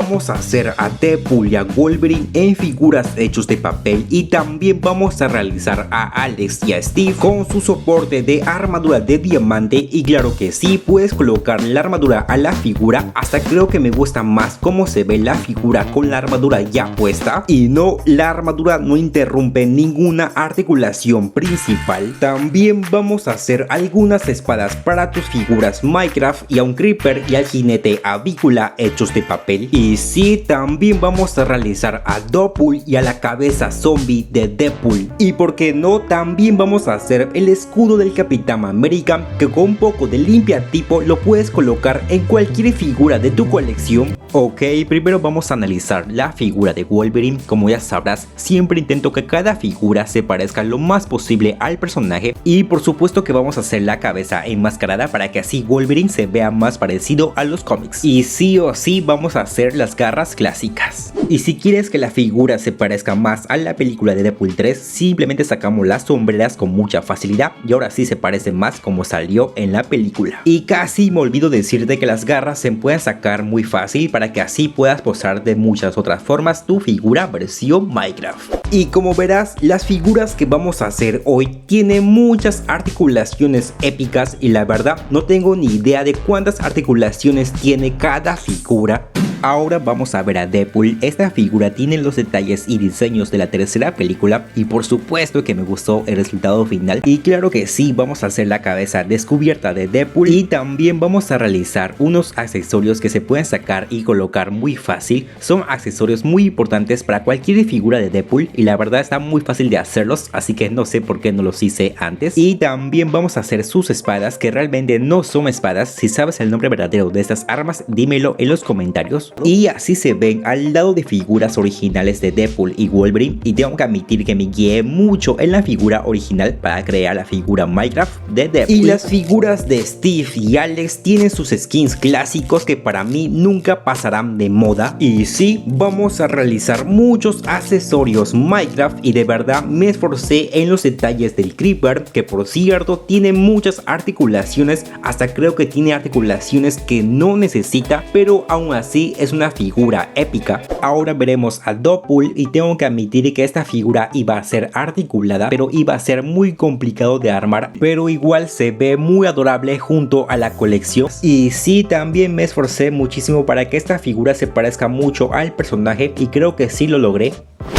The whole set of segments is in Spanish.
vamos a hacer a Deadpool y a Wolverine en figuras hechos de papel, y también vamos a realizar a Alex y a Steve con su soporte de armadura de diamante. Y claro que sí, puedes colocar la armadura a la figura. Hasta creo que me gusta más cómo se ve la figura con la armadura ya puesta, y no, la armadura no interrumpe ninguna articulación principal. También vamos a hacer algunas espadas para tus figuras Minecraft y a un creeper y al jinete avícola hechos de papel. Y sí, también vamos a realizar a Deadpool y a la cabeza zombie de Deadpool. Y por qué no, también vamos a hacer el escudo del Capitán América, que con un poco de limpiatipo lo puedes colocar en cualquier figura de tu colección. Ok, primero vamos a analizar la figura de Wolverine. Como ya sabrás, siempre intento que cada figura se parezca lo más posible al personaje, y por supuesto que vamos a hacer la cabeza enmascarada para que así Wolverine se vea más parecido a los cómics. Y sí o sí vamos a hacer las garras clásicas. Y si quieres que la figura se parezca más a la película de Deadpool 3, simplemente sacamos las sombreras con mucha facilidad y ahora sí se parece más como salió en la película. Y casi me olvido decirte que las garras se pueden sacar muy fácil para que así puedas posar de muchas otras formas tu figura versión Minecraft. Y como verás, las figuras que vamos a hacer hoy tienen muchas articulaciones épicas, y la verdad no tengo ni idea de cuántas articulaciones tiene cada figura. Ahora vamos a ver a Deadpool. Esta figura tiene los detalles y diseños de la tercera película, y por supuesto que me gustó el resultado final. Y claro que sí, vamos a hacer la cabeza descubierta de Deadpool, y también vamos a realizar unos accesorios que se pueden sacar y colocar muy fácil. Son accesorios muy importantes para cualquier figura de Deadpool, y la verdad está muy fácil de hacerlos, así que no sé por qué no los hice antes. Y también vamos a hacer sus espadas, que realmente no son espadas. Si sabes el nombre verdadero de estas armas, dímelo en los comentarios. Y así se ven al lado de figuras originales de Deadpool y Wolverine, y tengo que admitir que me guié mucho en la figura original para crear la figura Minecraft de Deadpool. Y las figuras de Steve y Alex tienen sus skins clásicos que para mí nunca pasarán de moda. Y sí, vamos a realizar muchos accesorios Minecraft, y de verdad me esforcé en los detalles del creeper, que por cierto tiene muchas articulaciones, hasta creo que tiene articulaciones que no necesita, pero aún así es una figura épica. Ahora veremos a Deadpool, y tengo que admitir que esta figura iba a ser articulada, pero iba a ser muy complicado de armar, pero igual se ve muy adorable junto a la colección. Y sí, también me esforcé muchísimo para que esta figura se parezca mucho al personaje, y creo que sí lo logré.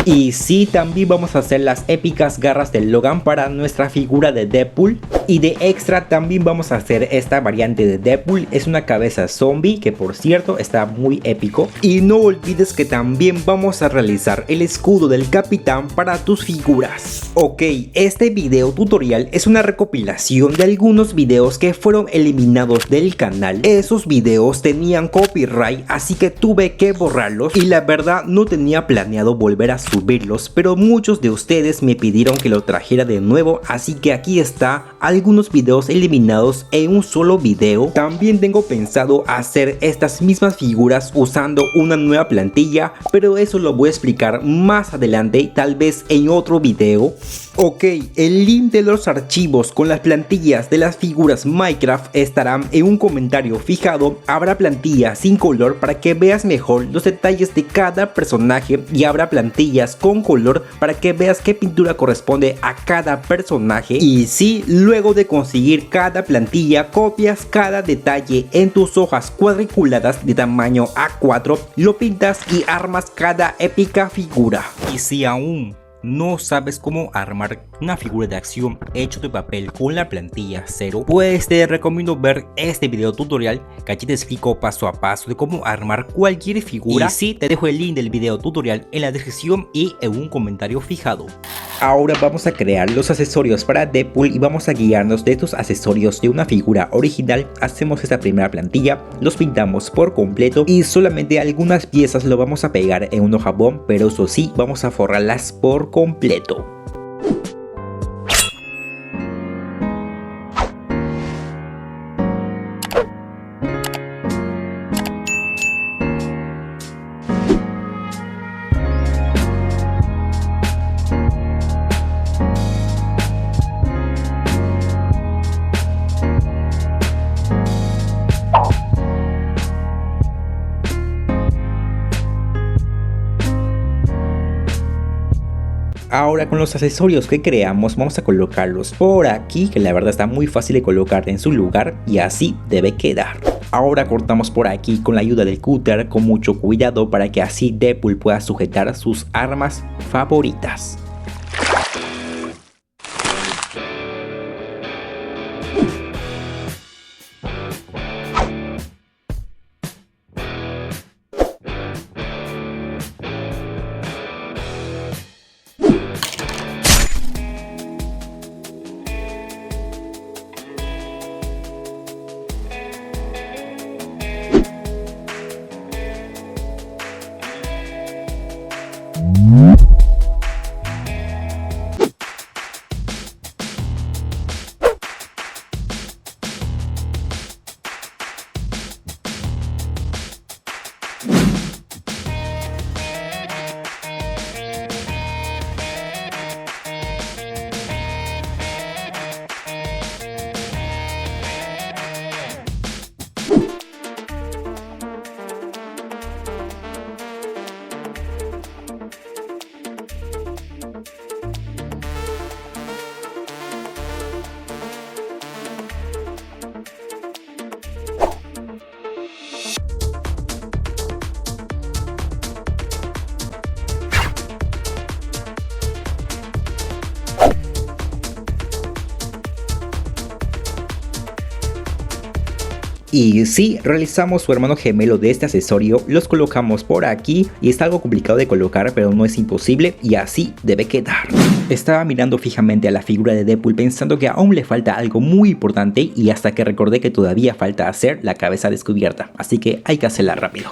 Y sí, también vamos a hacer las épicas garras de Logan para nuestra figura de Deadpool. Y de extra también vamos a hacer esta variante de Deadpool. Es una cabeza zombie que por cierto está muy épico. Y no olvides que también vamos a realizar el escudo del capitán para tus figuras. Ok, este video tutorial es una recopilación de algunos videos que fueron eliminados del canal. Esos videos tenían copyright, así que tuve que borrarlos, y la verdad no tenía planeado volver a subirlos, pero muchos de ustedes me pidieron que lo trajera de nuevo, así que aquí está algunos videos eliminados en un solo video. También tengo pensado hacer estas mismas figuras usando una nueva plantilla, pero eso lo voy a explicar más adelante, tal vez en otro video. Ok, el link de los archivos con las plantillas de las figuras Minecraft estarán en un comentario fijado. Habrá plantillas sin color para que veas mejor los detalles de cada personaje, y habrá plantillas con color para que veas qué pintura corresponde a cada personaje. Y sí, luego de conseguir cada plantilla, copias cada detalle en tus hojas cuadriculadas de tamaño A4, lo pintas y armas cada épica figura. Y si aún no sabes cómo armar una figura de acción hecho de papel con la plantilla 0, pues te recomiendo ver este video tutorial, que aquí te explico paso a paso de cómo armar cualquier figura. Y sí, te dejo el link del video tutorial en la descripción y en un comentario fijado. Ahora vamos a crear los accesorios para Deadpool, y vamos a guiarnos de estos accesorios de una figura original. Hacemos esta primera plantilla, los pintamos por completo, y solamente algunas piezas lo vamos a pegar en un hojabón, pero eso sí, vamos a forrarlas por completo. Ahora con los accesorios que creamos vamos a colocarlos por aquí, que la verdad está muy fácil de colocar en su lugar y así debe quedar. Ahora cortamos por aquí con la ayuda del cúter con mucho cuidado para que así Deadpool pueda sujetar sus armas favoritas. Y si realizamos su hermano gemelo de este accesorio, los colocamos por aquí y está algo complicado de colocar, pero no es imposible y así debe quedar. Estaba mirando fijamente a la figura de Deadpool pensando que aún le falta algo muy importante y hasta que recordé que todavía falta hacer la cabeza descubierta, así que hay que hacerla rápido.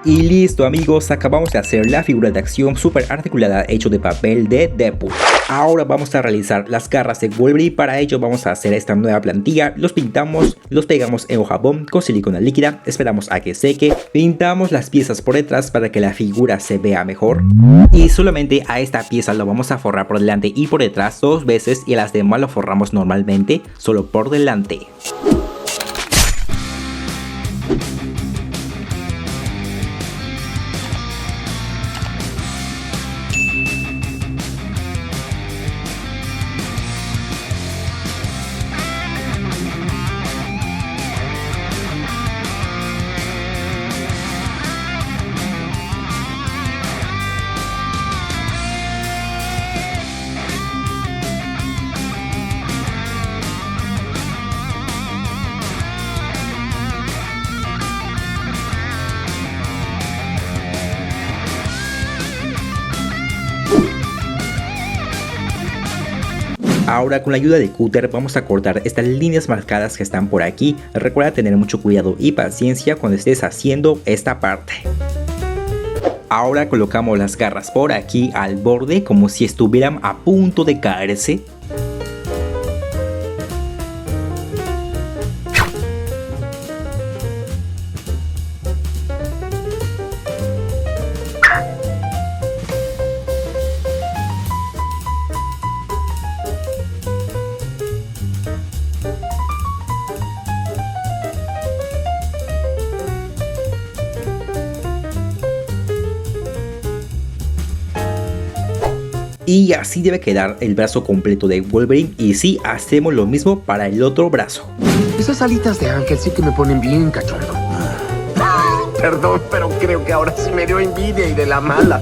Y listo amigos, acabamos de hacer la figura de acción super articulada hecho de papel de Deadpool. Ahora vamos a realizar las garras de Wolverine. Para ello vamos a hacer esta nueva plantilla, los pintamos, los pegamos en hojabón con silicona líquida, esperamos a que seque, pintamos las piezas por detrás para que la figura se vea mejor y solamente a esta pieza lo vamos a forrar por delante y por detrás 2 veces y a las demás lo forramos normalmente solo por delante. Ahora con la ayuda de cúter vamos a cortar estas líneas marcadas que están por aquí. Recuerda tener mucho cuidado y paciencia cuando estés haciendo esta parte. Ahora colocamos las garras por aquí al borde como si estuvieran a punto de caerse. Y así debe quedar el brazo completo de Wolverine. Y sí, hacemos lo mismo para el otro brazo. Esas alitas de ángel sí que me ponen bien cachondo. Perdón, pero creo que ahora sí me dio envidia y de la mala.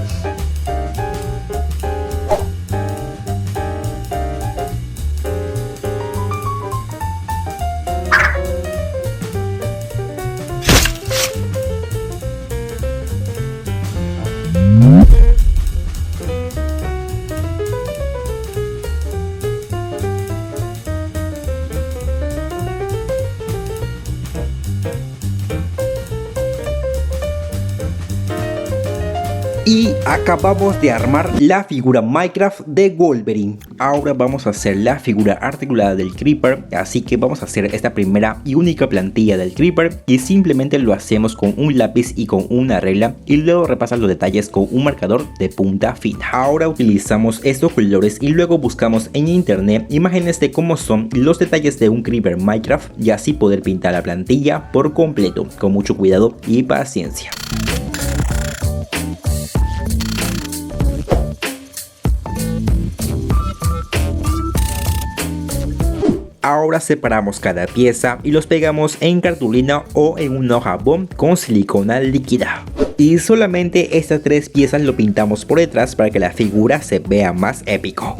Y acabamos de armar la figura Minecraft de Wolverine. Ahora vamos a hacer la figura articulada del Creeper, así que vamos a hacer esta primera y única plantilla del Creeper y simplemente lo hacemos con un lápiz y con una regla y luego repasas los detalles con un marcador de punta fina. Ahora utilizamos estos colores y luego buscamos en internet imágenes de cómo son los detalles de un Creeper Minecraft y así poder pintar la plantilla por completo con mucho cuidado y paciencia. Ahora separamos cada pieza y los pegamos en cartulina o en una hoja bond con silicona líquida. Y solamente estas tres piezas lo pintamos por detrás para que la figura se vea más épico.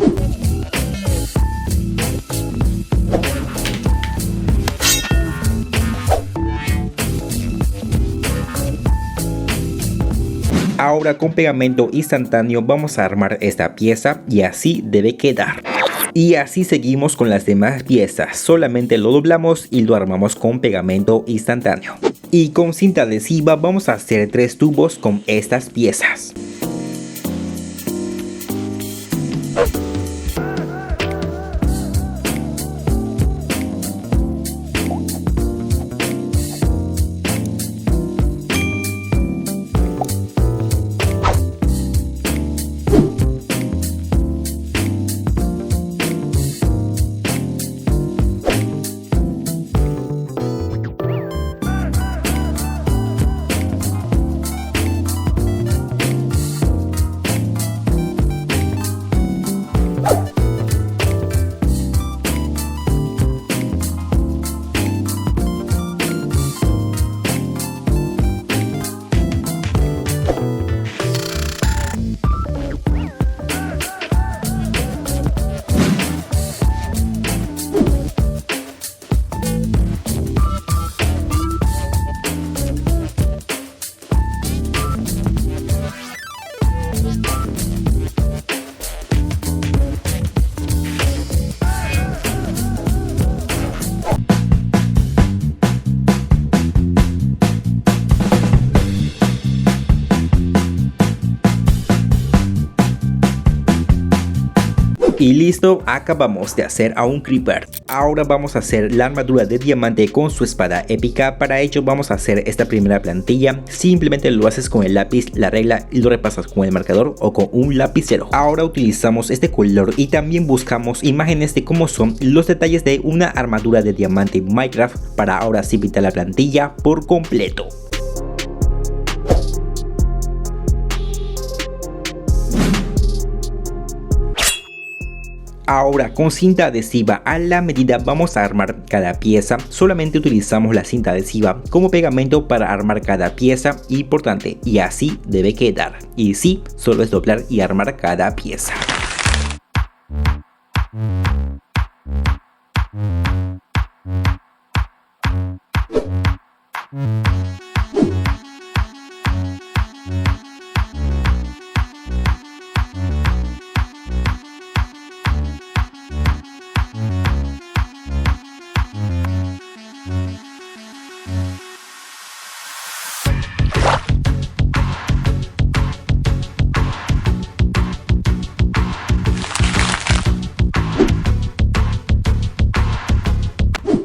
Ahora con pegamento instantáneo vamos a armar esta pieza y así debe quedar. Y así seguimos con las demás piezas, solamente lo doblamos y lo armamos con pegamento instantáneo. Y con cinta adhesiva vamos a hacer 3 tubos con estas piezas. Y listo, acabamos de hacer a un Creeper. Ahora vamos a hacer la armadura de diamante con su espada épica. Para ello vamos a hacer esta primera plantilla. Simplemente lo haces con el lápiz, la regla y lo repasas con el marcador o con un lapicero. Ahora utilizamos este color y también buscamos imágenes de cómo son los detalles de una armadura de diamante en Minecraft para ahora sí pintar la plantilla por completo. Ahora con cinta adhesiva a la medida vamos a armar cada pieza. Solamente utilizamos la cinta adhesiva como pegamento para armar cada pieza importante y así debe quedar. Y sí, solo es doblar y armar cada pieza.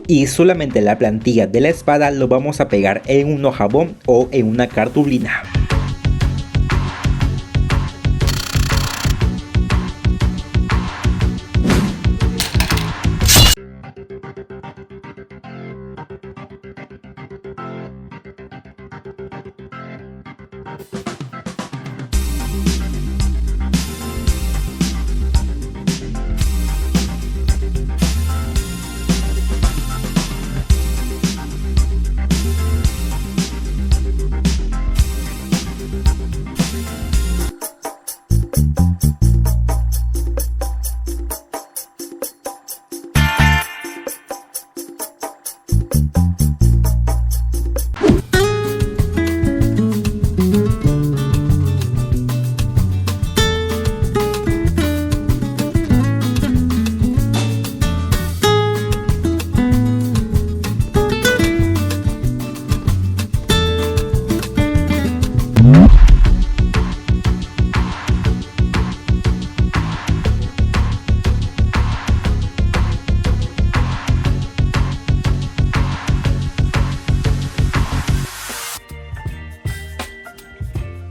Y solamente la plantilla de la espada lo vamos a pegar en un hojabón o en una cartulina.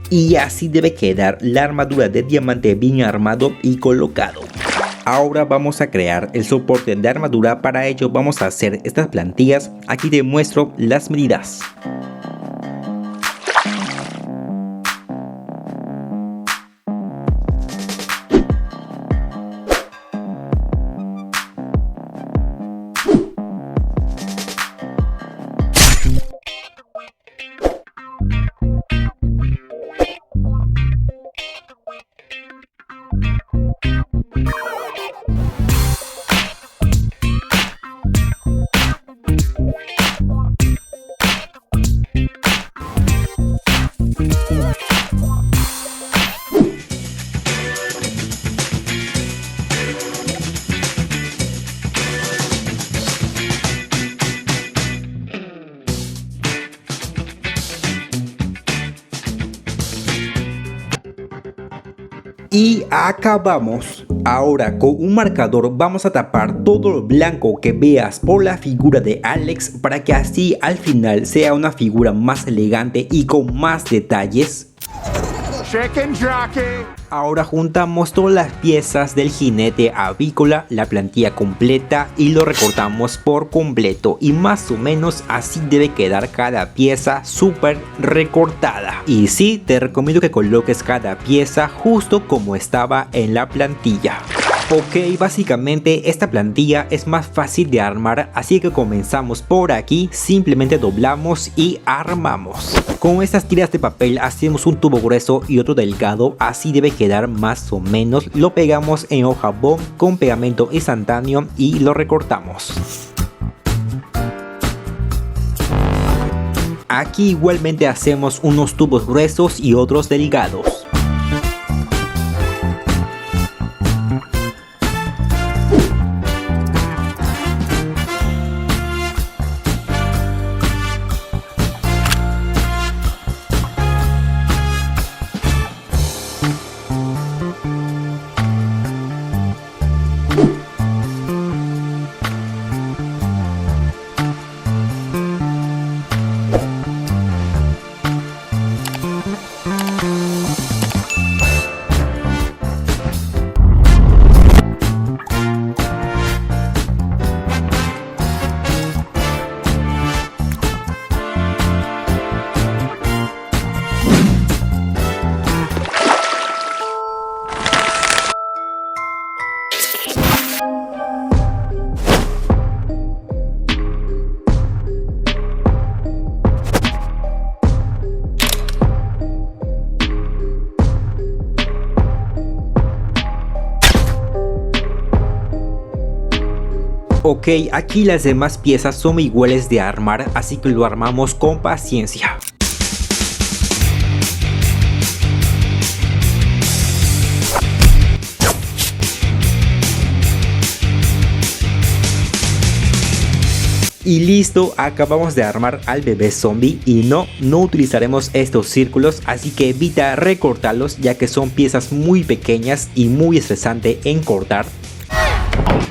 Y así debe quedar la armadura de diamante bien armado y colocado. Ahora vamos a crear el soporte de armadura. Para ello vamos a hacer estas plantillas. Aquí te muestro las medidas. Y acabamos. Ahora con un marcador vamos a tapar todo lo blanco que veas por la figura de Alex para que así al final sea una figura más elegante y con más detalles. Ahora juntamos todas las piezas del jinete avícola, la plantilla completa y lo recortamos por completo y más o menos así debe quedar cada pieza súper recortada. Y sí, te recomiendo que coloques cada pieza justo como estaba en la plantilla. Ok, básicamente esta plantilla es más fácil de armar, así que comenzamos por aquí, simplemente doblamos y armamos. Con estas tiras de papel hacemos un tubo grueso y otro delgado, así debe quedar más o menos. Lo pegamos en hoja bond con pegamento instantáneo y lo recortamos. Aquí igualmente hacemos unos tubos gruesos y otros delgados. Ok, aquí las demás piezas son iguales de armar, así que lo armamos con paciencia. Y listo, acabamos de armar al bebé zombie y no utilizaremos estos círculos, así que evita recortarlos ya que son piezas muy pequeñas y muy estresante en cortar.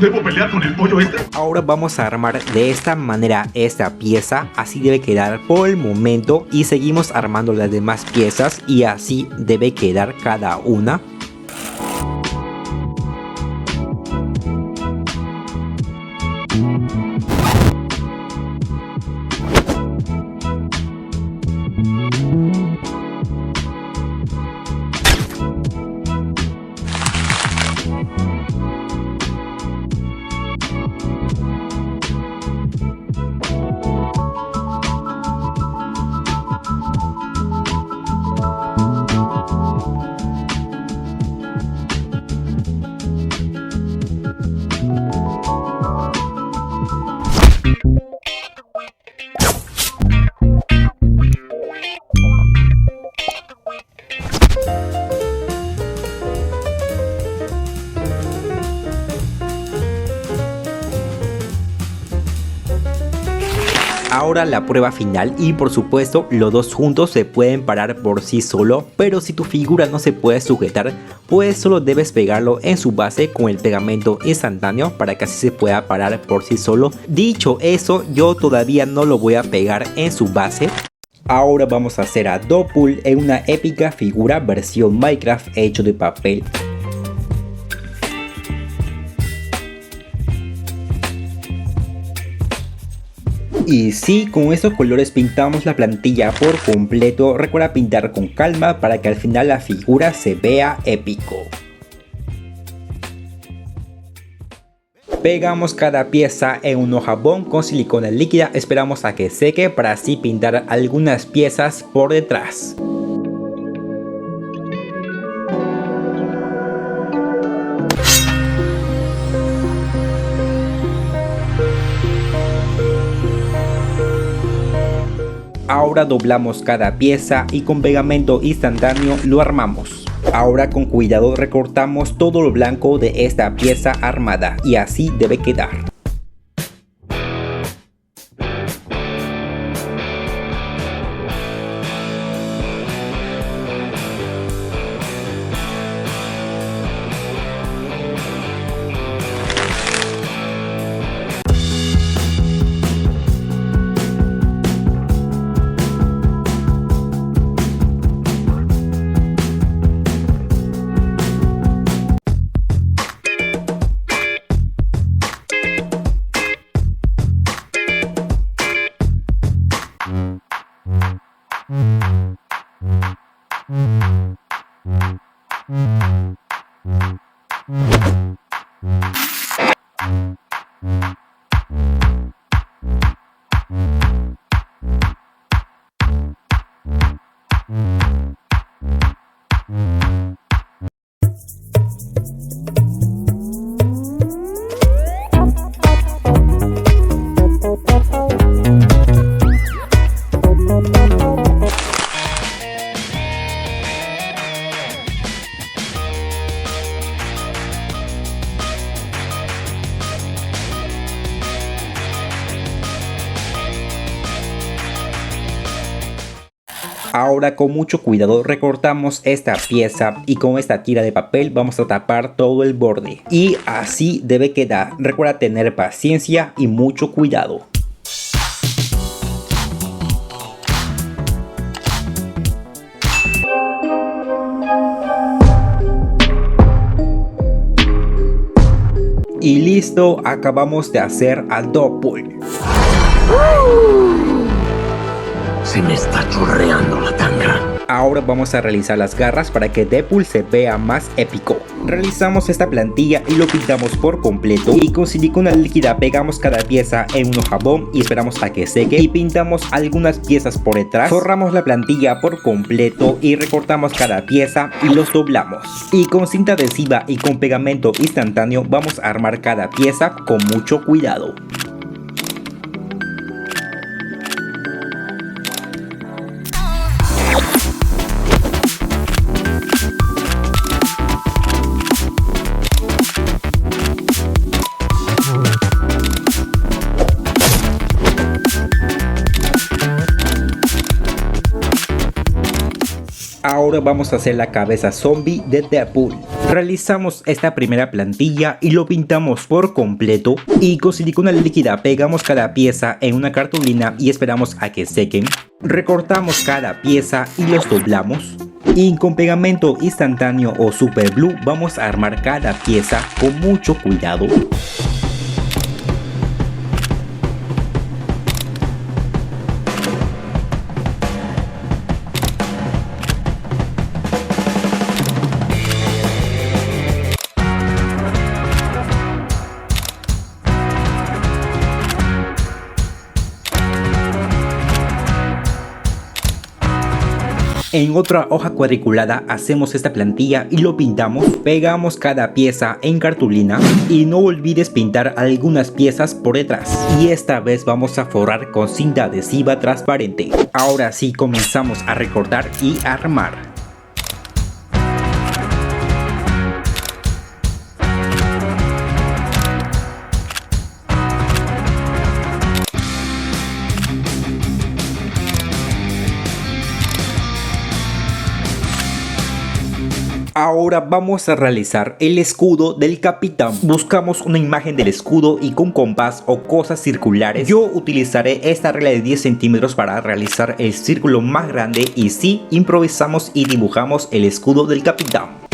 ¿Debo pelear con el pollo este? Ahora vamos a armar de esta manera esta pieza, así debe quedar por el momento y seguimos armando las demás piezas y así debe quedar cada una. Ahora la prueba final y por supuesto los dos juntos se pueden parar por sí solo, pero si tu figura no se puede sujetar, pues solo debes pegarlo en su base con el pegamento instantáneo para que así se pueda parar por sí solo. Dicho eso, yo todavía no lo voy a pegar en su base. Ahora vamos a hacer a Deadpool en una épica figura versión Minecraft hecho de papel. Y sí, con esos colores pintamos la plantilla por completo. Recuerda pintar con calma para que al final la figura se vea épico. Pegamos cada pieza en un jabón con silicona líquida, esperamos a que seque para así pintar algunas piezas por detrás. Ahora doblamos cada pieza y con pegamento instantáneo lo armamos. Ahora con cuidado recortamos todo lo blanco de esta pieza armada y así debe quedar. Ahora con mucho cuidado recortamos esta pieza y con esta tira de papel vamos a tapar todo el borde. Y así debe quedar. Recuerda tener paciencia y mucho cuidado. Y listo, acabamos de hacer a Deadpool. Se me está chorreando la tanga. Ahora vamos a realizar las garras para que Deadpool se vea más épico. Realizamos esta plantilla y lo pintamos por completo y con silicona líquida pegamos cada pieza en un jabón y esperamos a que seque y pintamos algunas piezas por detrás. Forramos la plantilla por completo y recortamos cada pieza y los doblamos. Y con cinta adhesiva y con pegamento instantáneo vamos a armar cada pieza con mucho cuidado. Ahora vamos a hacer la cabeza zombie de Deadpool. Realizamos esta primera plantilla y lo pintamos por completo y con silicona líquida pegamos cada pieza en una cartulina y esperamos a que sequen. Recortamos cada pieza y los doblamos. Y con pegamento instantáneo o super glue vamos a armar cada pieza con mucho cuidado. En otra hoja cuadriculada hacemos esta plantilla y lo pintamos, pegamos cada pieza en cartulina y no olvides pintar algunas piezas por detrás. Y esta vez vamos a forrar con cinta adhesiva transparente. Ahora sí comenzamos a recortar y armar. Ahora vamos a realizar el escudo del capitán. Buscamos una imagen del escudo y con compás o cosas circulares. Yo utilizaré esta regla de 10 centímetros para realizar el círculo más grande y sí, improvisamos y dibujamos el escudo del capitán.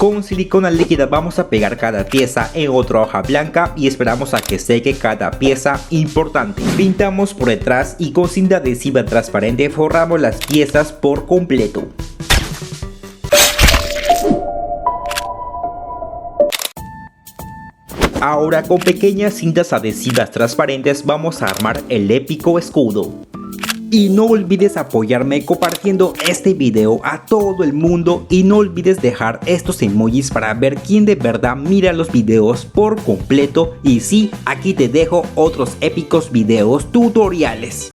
Con silicona líquida vamos a pegar cada pieza en otra hoja blanca y esperamos a que seque cada pieza importante. Pintamos por detrás y con cinta adhesiva transparente forramos las piezas por completo. Ahora con pequeñas cintas adhesivas transparentes vamos a armar el épico escudo. Y no olvides apoyarme compartiendo este video a todo el mundo y no olvides dejar estos emojis para ver quién de verdad mira los videos por completo. Y sí, aquí te dejo otros épicos videos tutoriales.